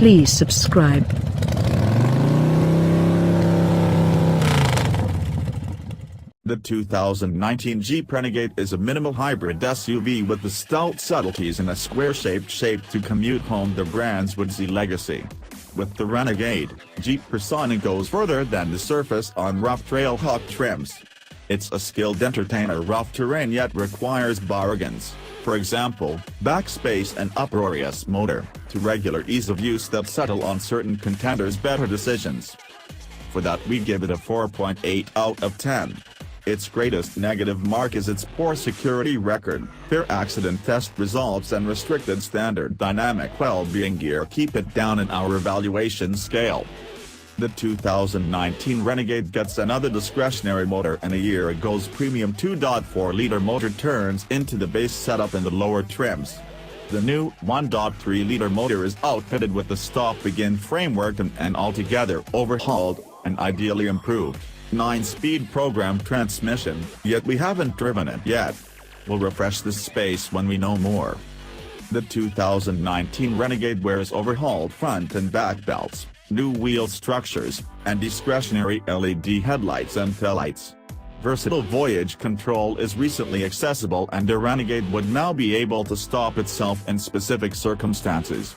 Please subscribe. The 2019 Jeep Renegade is a minimal hybrid SUV with the stout subtleties and a square-shaped shape to commute home the brand's woodsy legacy. With the Renegade, Jeep persona goes further than the surface on rough Trailhawk trims. It's a skilled entertainer rough terrain yet requires bargains, for example, backspace and uproarious motor, to regular ease of use that settle on certain contenders' better decisions. For that we give it a 4.8 out of 10. Its greatest negative mark is its poor security record. Fair accident test results and restricted standard dynamic well-being gear keep it down in our evaluation scale. The 2019 Renegade gets another discretionary motor and a year ago's premium 2.4-liter motor turns into the base setup in the lower trims. The new 1.3-liter motor is outfitted with the stop-begin framework and an altogether overhauled, and ideally improved, 9-speed program transmission, yet we haven't driven it yet. We'll refresh this space when we know more. The 2019 Renegade wears overhauled front and back belts, new wheel structures, and discretionary LED headlights and taillights. Versatile voyage control is recently accessible and the Renegade would now be able to stop itself in specific circumstances.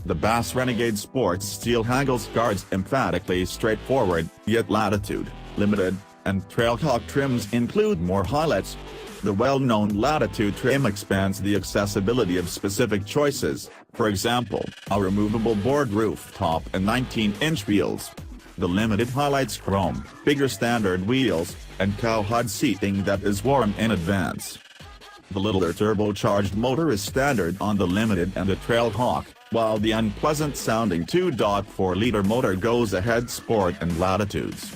The Bass Renegade sports steel handles guards emphatically straightforward, yet Latitude, Limited, and Trailhawk trims include more highlights. The well-known Latitude trim expands the accessibility of specific choices, for example, a removable board rooftop and 19-inch wheels. The Limited highlights chrome, bigger standard wheels, and cowhide seating that is warm in advance. The littler turbocharged motor is standard on the Limited and the Trailhawk, while the unpleasant-sounding 2.4-liter motor goes ahead Sport and Latitudes.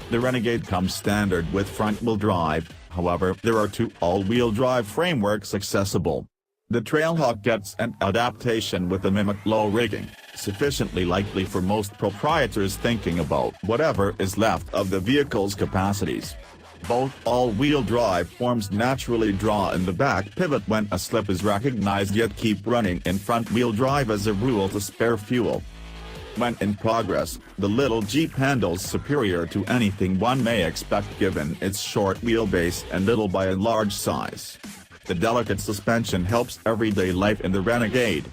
The Renegade comes standard with front-wheel drive, however there are two all-wheel drive frameworks accessible. The Trailhawk gets an adaptation with a mimic low rigging, sufficiently likely for most proprietors thinking about whatever is left of the vehicle's capacities. Both all-wheel drive forms naturally draw in the back pivot when a slip is recognized yet keep running in front-wheel drive as a rule to spare fuel. When in progress, the little Jeep handles superior to anything one may expect given its short wheelbase and little by and large size. The delicate suspension helps everyday life in the Renegade.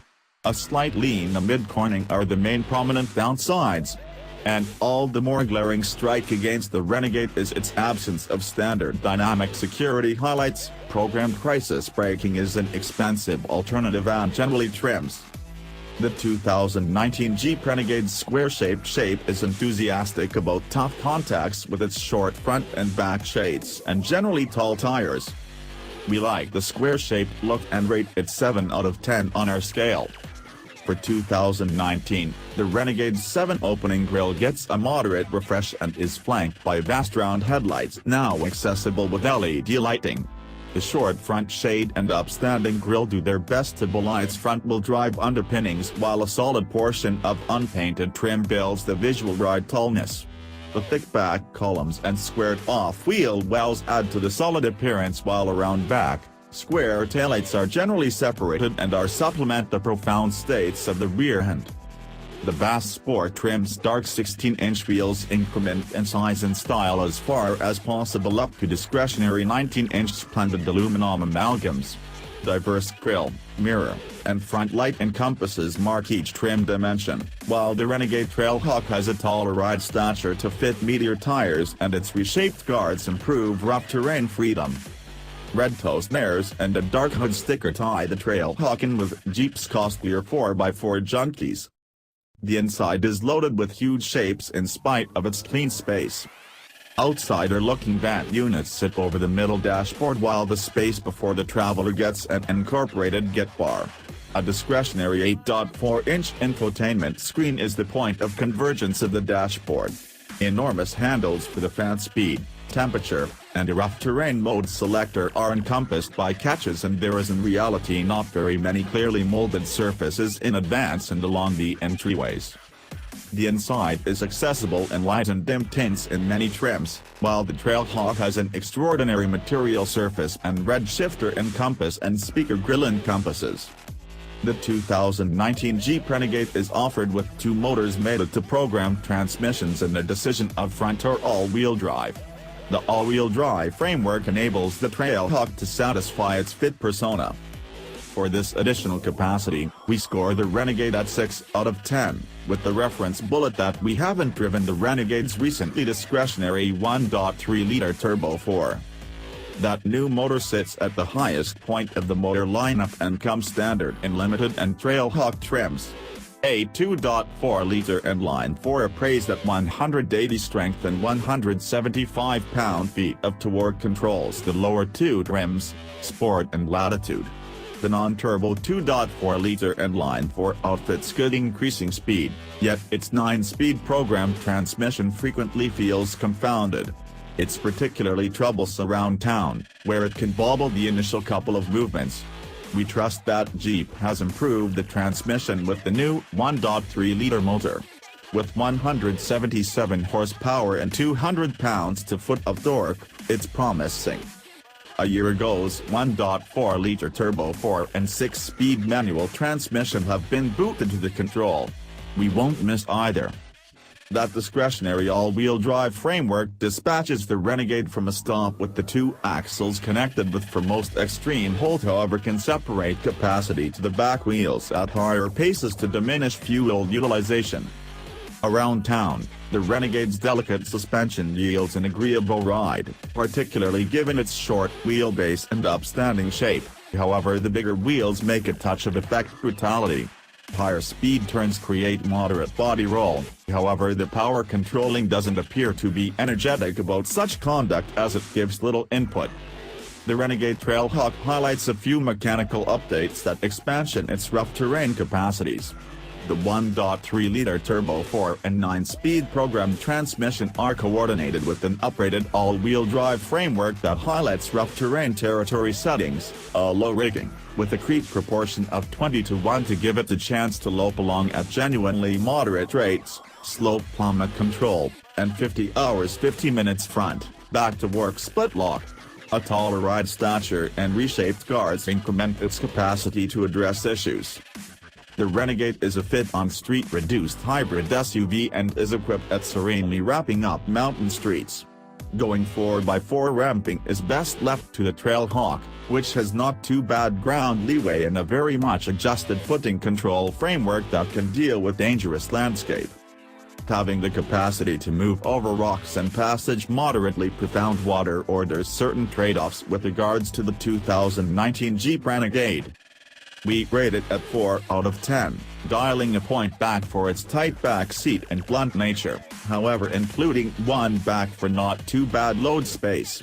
A slight lean amid cornering are the main prominent downsides. And all the more glaring strike against the Renegade is its absence of standard dynamic security highlights. Programmed crisis braking is an expensive alternative and generally trims. The 2019 Jeep Renegade's square-shaped shape is enthusiastic about tough contacts with its short front and back shades and generally tall tires. We like the square-shaped look and rate it 7 out of 10 on our scale. For 2019, the Renegade's 7-opening grille gets a moderate refresh and is flanked by vast round headlights now accessible with LED lighting. The short front shade and upstanding grille do their best to belie its front-wheel drive underpinnings while a solid portion of unpainted trim builds the visual ride tallness. The thick back columns and squared off-wheel wells add to the solid appearance while around back, square taillights are generally separated and are supplement the profound states of the rear end. The Bass Sport trims dark 16-inch wheels increment in size and style as far as possible up to discretionary 19-inch splendid aluminum amalgams. Diverse grille, mirror, and front light encompasses mark each trim dimension, while the Renegade Trailhawk has a taller ride stature to fit meatier tires and its reshaped guards improve rough terrain freedom. Red toe snares and a dark hood sticker tie the Trailhawk in with Jeep's costlier 4x4 junkies. The inside is loaded with huge shapes in spite of its clean space. Outsider-looking van units sit over the middle dashboard while the space before the traveler gets an incorporated get bar. A discretionary 8.4-inch infotainment screen is the point of convergence of the dashboard. Enormous handles for the fan speed, temperature, and a rough terrain mode selector are encompassed by catches, and there is in reality not very many clearly molded surfaces in advance and along the entryways. The inside is accessible in light and dim tints in many trims, while the Trailhawk has an extraordinary material surface and red shifter encompass and speaker grille encompasses. The 2019 Jeep Renegade is offered with two motors mated to programmed transmissions and a decision of front or all-wheel drive. The all-wheel drive framework enables the Trailhawk to satisfy its fit persona. For this additional capacity, we score the Renegade at 6 out of 10, with the reference bullet that we haven't driven the Renegade's recently discretionary 1.3-liter Turbo 4. That new motor sits at the highest point of the motor lineup and comes standard in limited and Trailhawk trims. A 2.4-liter inline 4 appraised at 180 strength and 175 pound-feet of torque controls the lower two trims, Sport and Latitude. The non-turbo 2.4-liter inline 4 outfits good increasing speed, yet its 9-speed programmed transmission frequently feels confounded. It's particularly troublesome around town, where it can bobble the initial couple of movements. We trust that Jeep has improved the transmission with the new 1.3-liter motor. With 177 horsepower and 200 pounds-to-foot of torque, it's promising. A year ago's 1.4-liter Turbo 4 and 6-speed manual transmission have been booted to the control. We won't miss either. That discretionary all-wheel drive framework dispatches the Renegade from a stop with the two axles connected with for most extreme hold, however can separate capacity to the back wheels at higher paces to diminish fuel utilization. Around town, the Renegade's delicate suspension yields an agreeable ride, particularly given its short wheelbase and upstanding shape. However, the bigger wheels make a touch of effect brutality. Higher speed turns create moderate body roll, however the power controlling doesn't appear to be energetic about such conduct as it gives little input. The Renegade Trailhawk highlights a few mechanical updates that expand its rough terrain capacities. The 1.3-liter Turbo 4 and 9-speed programmed transmission are coordinated with an upgraded all-wheel drive framework that highlights rough terrain territory settings, a low rigging, with a creep proportion of 20:1 to give it the chance to lope along at genuinely moderate rates, slope plummet control, and 50 hours 50 minutes front, back-to-work split lock. A taller ride stature and reshaped guards increment its capacity to address issues. The Renegade is a fit-on-street reduced hybrid SUV and is equipped at serenely wrapping up mountain streets. Going 4x4 ramping is best left to the Trailhawk, which has not too bad ground leeway and a very much adjusted footing control framework that can deal with dangerous landscape. Having the capacity to move over rocks and passage moderately profound water orders certain trade-offs with regards to the 2019 Jeep Renegade. We rate it at 4 out of 10, dialing a point back for its tight back seat and blunt nature, however including one back for not too bad load space.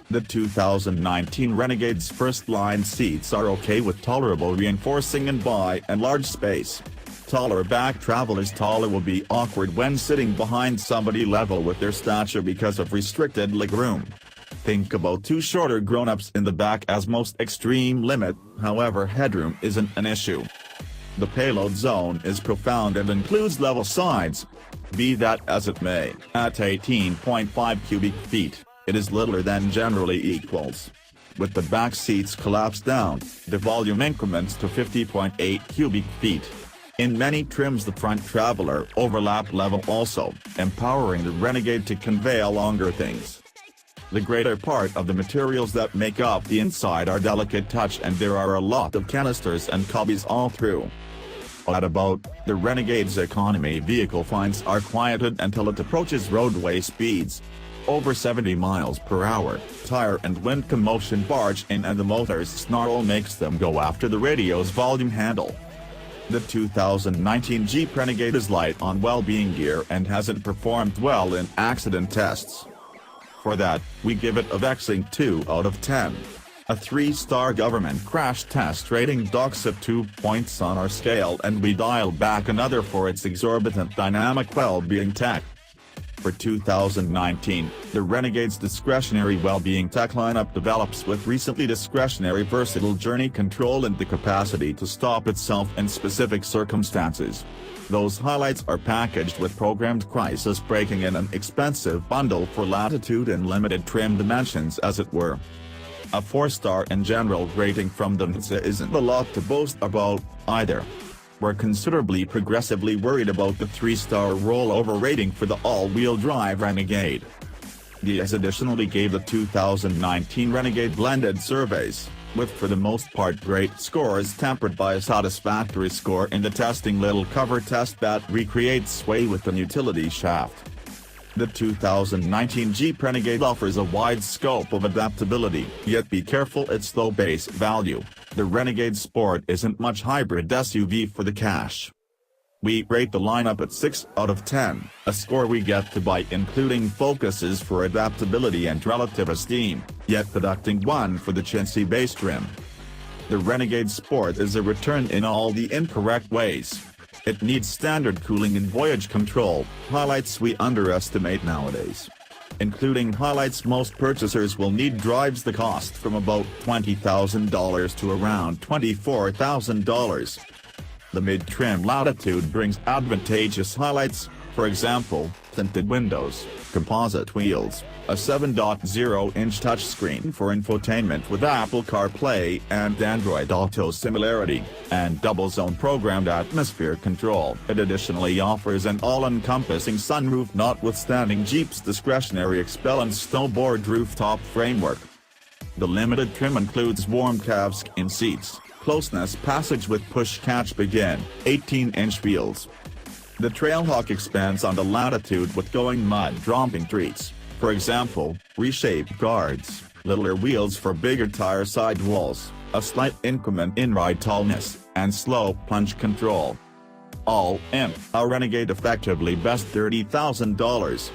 The 2019 Renegade's first-line seats are okay with tolerable reinforcing and by and large space. Taller back travelers will be awkward when sitting behind somebody level with their stature because of restricted legroom. Think about two shorter grown-ups in the back as most extreme limit, however headroom isn't an issue. The payload zone is profound and includes level sides. Be that as it may, at 18.5 cubic feet, it is littler than generally equals. With the back seats collapsed down, the volume increments to 50.8 cubic feet. In many trims the front traveler overlap level also, empowering the Renegade to convey longer things. The greater part of the materials that make up the inside are delicate touch and there are a lot of canisters and cubbies all through. At about, the Renegade's economy vehicle finds are quieted until it approaches roadway speeds. Over 70 miles per hour, tire and wind commotion barge in and the motor's snarl makes them go after the radio's volume handle. The 2019 Jeep Renegade is light on well-being gear and hasn't performed well in accident tests. For that, we give it a vexing 2 out of 10. A 3-star government crash test rating docks at 2 points on our scale and we dial back another for its exorbitant dynamic well-being tech. For 2019, the Renegade's discretionary well-being tech lineup develops with recently discretionary versatile journey control and the capacity to stop itself in specific circumstances. Those highlights are packaged with programmed crisis braking in an expensive bundle for latitude and limited trim dimensions as it were. A 4-star in general rating from the NHTSA isn't a lot to boast about, either. We're considerably progressively worried about the 3-star rollover rating for the all-wheel drive Renegade. The NHTSA additionally gave the 2019 Renegade blended surveys, with for the most part great scores tempered by a satisfactory score in the testing little cover test that recreates sway with an utility shaft. The 2019 Jeep Renegade offers a wide scope of adaptability, yet be careful its low base value. The Renegade Sport isn't much hybrid SUV for the cash. We rate the lineup at 6 out of 10, a score we get to by including focuses for adaptability and relative esteem, yet deducting 1 for the chintzy base trim. The Renegade Sport is a return in all the incorrect ways. It needs standard cooling and voyage control, highlights we underestimate nowadays. Including highlights, most purchasers will need drives that cost from about $20,000 to around $24,000. The mid-trim Latitude brings advantageous highlights, for example, tinted windows, composite wheels, a 7.0-inch touchscreen for infotainment with Apple CarPlay and Android Auto similarity, and double-zone programmed atmosphere control. It additionally offers an all-encompassing sunroof notwithstanding Jeep's discretionary expel and snowboard rooftop framework. The limited trim includes warm calfskin seats, closeness passage with push-catch begin, 18-inch wheels. The Trailhawk expands on the Latitude with going mud-dropping treats, for example, reshaped guards, littler wheels for bigger tire sidewalls, a slight increment in ride tallness, and slow plunge control. All in, a Renegade effectively best $30,000.